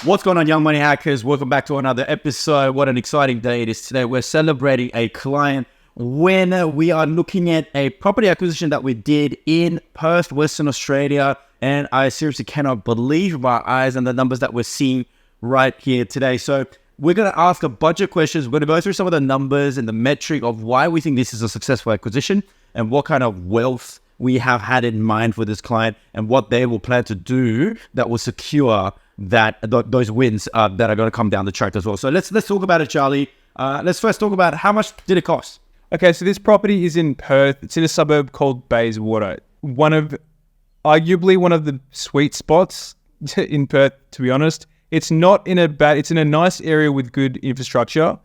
What's going on, Young Money Hackers? Welcome back to another episode. What an exciting day it is today. We're celebrating a client when we are looking at a property acquisition that we did in Perth, Western Australia. And I seriously cannot believe my eyes and the numbers that we're seeing right here today. So we're going to ask a bunch of questions. We're going to go through some of the numbers and the metric of why we think this is a successful acquisition and what kind of wealth we have had in mind for this client and what they will plan to do that will secure that those wins that are going to come down the track as well. So let's talk about it, Charlie. Let's first talk about how much did it cost? Okay, so this property is in Perth. It's in a suburb called Bayswater. Arguably one of the sweet spots in Perth, to be honest. It's in a nice area with good infrastructure,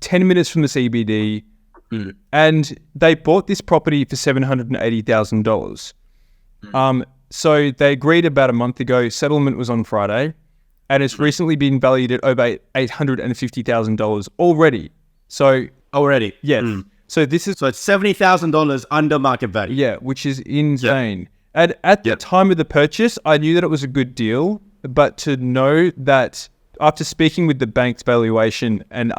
10 minutes from the CBD. And they bought this property for $780,000. So they agreed about a month ago. Settlement was on Friday, and it's recently been valued at over $850,000 already. So Already? yes. So it's $70,000 under market value. Yeah, which is insane. And at the time of the purchase, I knew that it was a good deal, but to know that after speaking with the bank's valuation and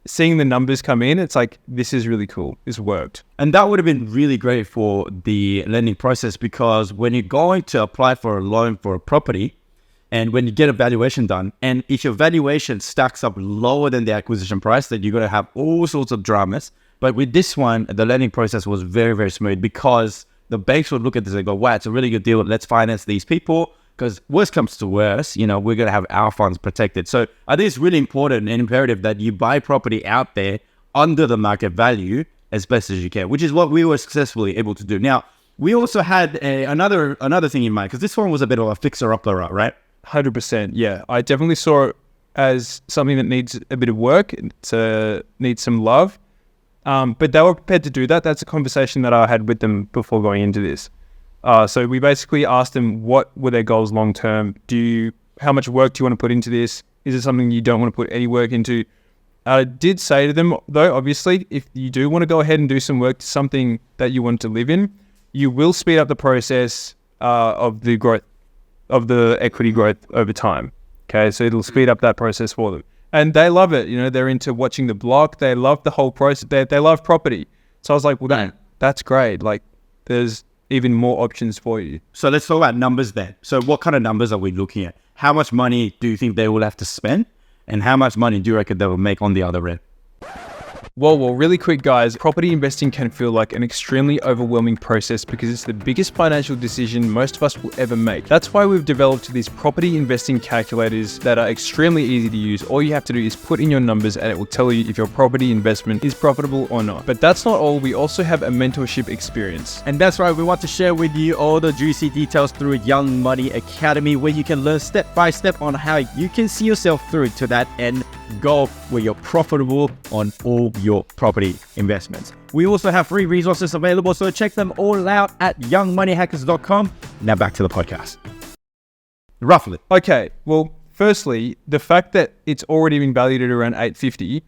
seeing the numbers come in, it's like, this is really cool. This worked. And that would have been really great for the lending process, because when you're going to apply for a loan for a property and when you get a valuation done, and if your valuation stacks up lower than the acquisition price, then you're going to have all sorts of dramas. But with this one, the lending process was very, very smooth, because the banks would look at this and go, wow, it's a really good deal. Let's finance these people. Because worst comes to worst, we're going to have our funds protected. So I think it's really important and imperative that you buy property out there under the market value as best as you can, which is what we were successfully able to do. Now, we also had another thing in mind, because this one was a bit of a fixer-upper, right? 100%, yeah. I definitely saw it as something that needs a bit of work, needs some love. But they were prepared to do that. That's a conversation that I had with them before going into this. So we basically asked them, what were their goals long term? How much work do you want to put into this? Is it something you don't want to put any work into? I did say to them, though, obviously, if you do want to go ahead and do some work to something that you want to live in, you will speed up the process of the growth, of the equity growth over time. Okay, so it'll speed up that process for them. And they love it. They're into watching the block. They love the whole process. They love property. So I was like, well, that's great. Like, there's even more options for you. So let's talk about numbers then. So what kind of numbers are we looking at? How much money do you think they will have to spend? And how much money do you reckon they will make on the other end? Well, really quick, guys. Property investing can feel like an extremely overwhelming process because it's the biggest financial decision most of us will ever make. That's why we've developed these property investing calculators that are extremely easy to use. All you have to do is put in your numbers and it will tell you if your property investment is profitable or not. But that's not all. We also have a mentorship experience. And that's right. We want to share with you all the juicy details through Young Money Academy, where you can learn step by step on how you can see yourself through to that end goal where you're profitable on all your property investments. We also have free resources available, so check them all out at youngmoneyhackers.com. Now back to the podcast. Roughly. Okay, well, firstly, the fact that it's already been valued at around $850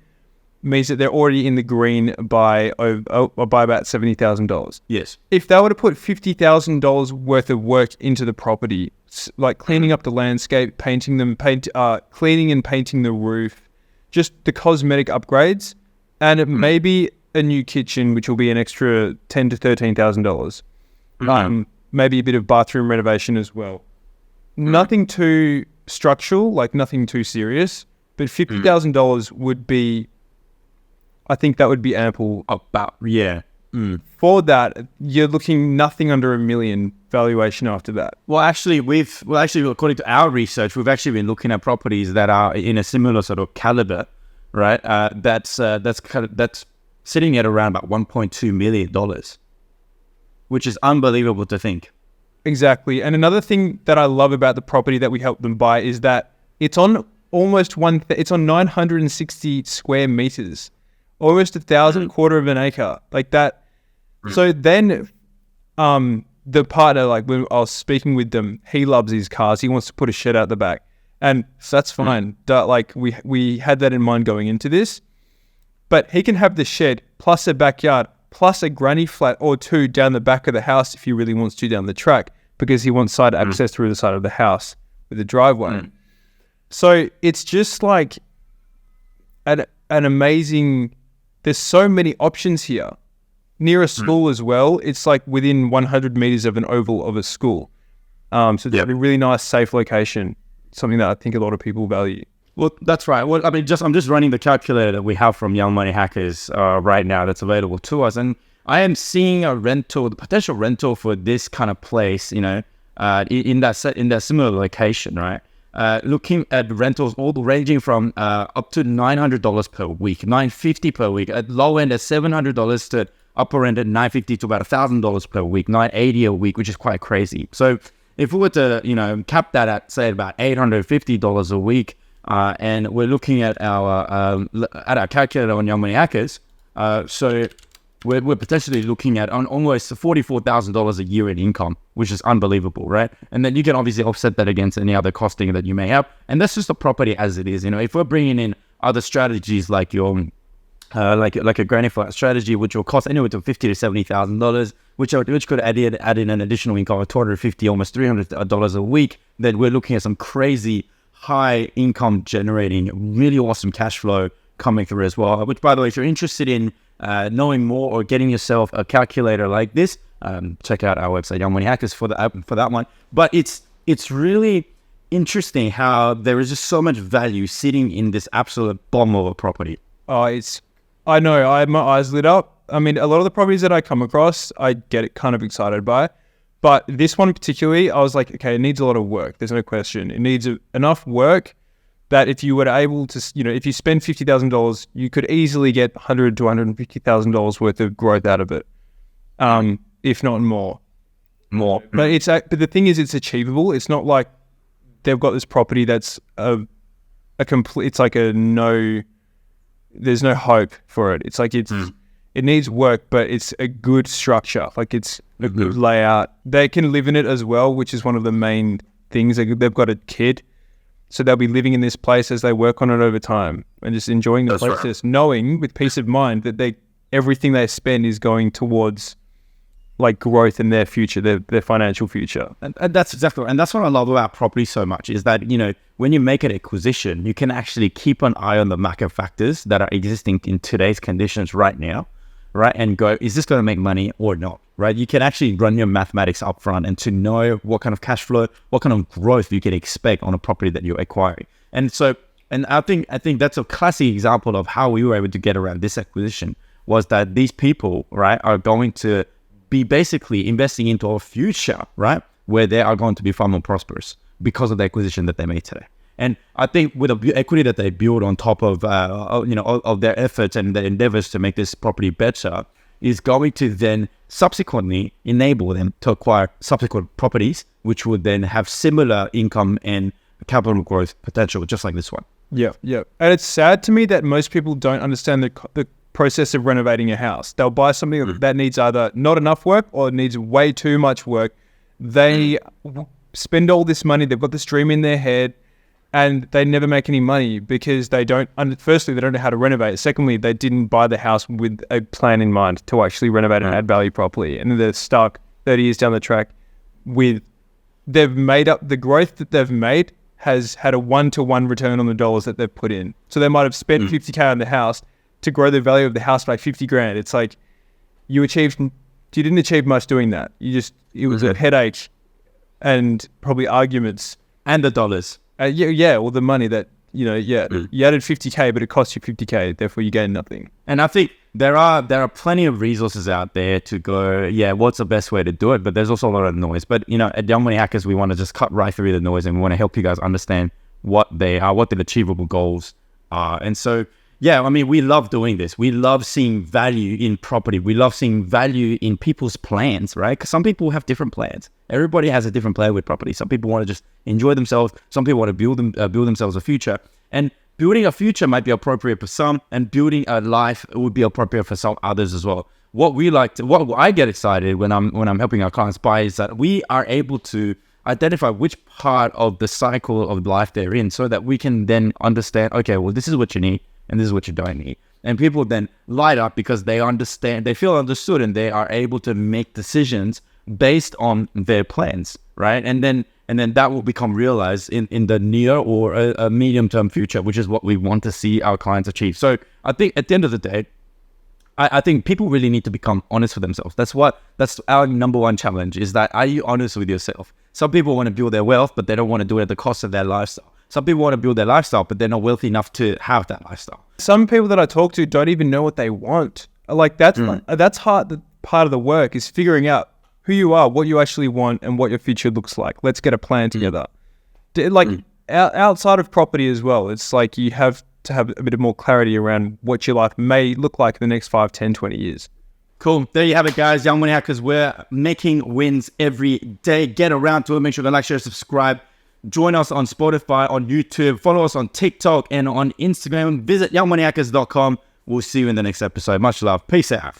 means that they're already in the green by about $70,000. Yes. If they were to put $50,000 worth of work into the property, like cleaning up the landscape, cleaning and painting the roof, just the cosmetic upgrades, and maybe a new kitchen, which will be an extra $10,000 to $13,000. Maybe a bit of bathroom renovation as well. Nothing too structural, like nothing too serious, but $50,000 would be, I think that would be ample. For that, you're looking nothing under $1 million valuation after that. Well, actually, according to our research, we've actually been looking at properties that are in a similar sort of caliber, right? That's sitting at around about $1.2 million, which is unbelievable to think. Exactly. And another thing that I love about the property that we helped them buy is that it's on it's on 960 square meters, almost 1,000, quarter of an acre, like that. So then, the partner, like when I was speaking with them, he loves his cars. He wants to put a shed out the back, and that's fine. Like we had that in mind going into this, but he can have the shed plus a backyard plus a granny flat or two down the back of the house if he really wants to down the track, because he wants side access through the side of the house with a driveway. So it's just like an amazing. There's so many options here. Near a school as well. It's like within 100 meters of an oval of a school. So it's a really nice, safe location. Something that I think a lot of people value. Well, that's right. Well, I mean, I'm just running the calculator that we have from Young Money Hackers right now that's available to us, and I am seeing the potential rental for this kind of place, in that similar location, right? Looking at rentals all ranging from up to $900 per week, $950 per week, at low end at $700 to upper end at $950 to about $1,000 per week, $980 a week, which is quite crazy. So if we were to, cap that at say about $850 a week, and we're looking at our calculator on Young Money Hackers, so we're potentially looking at almost $44,000 a year in income, which is unbelievable, right? And then you can obviously offset that against any other costing that you may have. And that's just the property as it is. If we're bringing in other strategies like your like a granny flat strategy, which will cost anywhere to $50,000 to $70,000, which could add in an additional income of $250, almost $300 a week, then we're looking at some crazy high income generating, really awesome cash flow coming through as well. Which, by the way, if you're interested in knowing more or getting yourself a calculator like this, check out our website, Young Money Hackers, for that one. But it's really interesting how there is just so much value sitting in this absolute bomb of a property. I know, I had my eyes lit up. I mean, a lot of the properties that I come across, I get kind of excited by. But this one particularly, I was like, okay, it needs a lot of work. There's no question. It needs enough work that if you were able to, if you spend $50,000, you could easily get $100,000 to $150,000 worth of growth out of it, if not more. But the thing is, it's achievable. It's not like they've got this property that's a complete. It's like there's no hope for it. It's like it needs work, but it's a good structure. Like it's a good layout. They can live in it as well, which is one of the main things. They've got a kid. So they'll be living in this place as they work on it over time and just enjoying the process, knowing with peace of mind that everything they spend is going towards like growth in their future, their financial future. And that's exactly right. And that's what I love about property so much is that, when you make an acquisition, you can actually keep an eye on the macro factors that are existing in today's conditions right now, right? And go, is this going to make money or not, right? You can actually run your mathematics up front and to know what kind of cash flow, what kind of growth you can expect on a property that you're acquiring. And I think that's a classic example of how we were able to get around this acquisition, was that these people, right, are going to be basically investing into a future, right, where they are going to be far more prosperous because of the acquisition that they made today. And I think with the equity that they build on top of, of their efforts and their endeavors to make this property better, is going to then subsequently enable them to acquire subsequent properties, which would then have similar income and capital growth potential, just like this one. Yeah. And it's sad to me that most people don't understand the process of renovating a house. They'll buy something that needs either not enough work or needs way too much work. They spend all this money, they've got this dream in their head, and they never make any money because firstly, they don't know how to renovate. Secondly, they didn't buy the house with a plan in mind to actually renovate and add value properly. And then they're stuck 30 years down the track they've made up the growth that they've made has had a 1-to-1 return on the dollars that they've put in. So they might have spent $50,000 on the house to grow the value of the house by $50,000. It's like you didn't achieve much doing that. It was a headache and probably arguments. And the dollars. Or the money that, you added $50,000, but it cost you $50,000, therefore you gain nothing. And I think there are plenty of resources out there to go, what's the best way to do it? But there's also a lot of noise. But, at Young Money Hackers, we want to just cut right through the noise and we want to help you guys understand what they are, what the achievable goals are. And so, we love doing this. We love seeing value in property. We love seeing value in people's plans, right? Because some people have different plans. Everybody has a different plan with property. Some people want to just enjoy themselves. Some people want to build themselves a future. And building a future might be appropriate for some, and building a life would be appropriate for some others as well. What I get excited when I'm helping our clients buy is that we are able to identify which part of the cycle of life they're in, so that we can then understand, okay, well, this is what you need and this is what you don't need. And people then light up because they understand, they feel understood, and they are able to make decisions based on their plans, right? And then that will become realized in the near or a medium-term future, which is what we want to see our clients achieve. So I think at the end of the day, I think people really need to become honest with themselves. That's our number one challenge, is that, are you honest with yourself? Some people want to build their wealth, but they don't want to do it at the cost of their lifestyle. Some people want to build their lifestyle, but they're not wealthy enough to have that lifestyle. Some people that I talk to don't even know what they want. Like that's hard. The part of the work is figuring out who you are, what you actually want, and what your future looks like. Let's get a plan together. Outside of property as well, it's like you have to have a bit of more clarity around what your life may look like in the next 5, 10, 20 years. Cool. There you have it, guys. Young Money Hackers, we're making wins every day. Get around to it. Make sure to like, share, subscribe. Join us on Spotify, on YouTube. Follow us on TikTok and on Instagram. Visit youngmoneyhackers.com. We'll see you in the next episode. Much love. Peace out.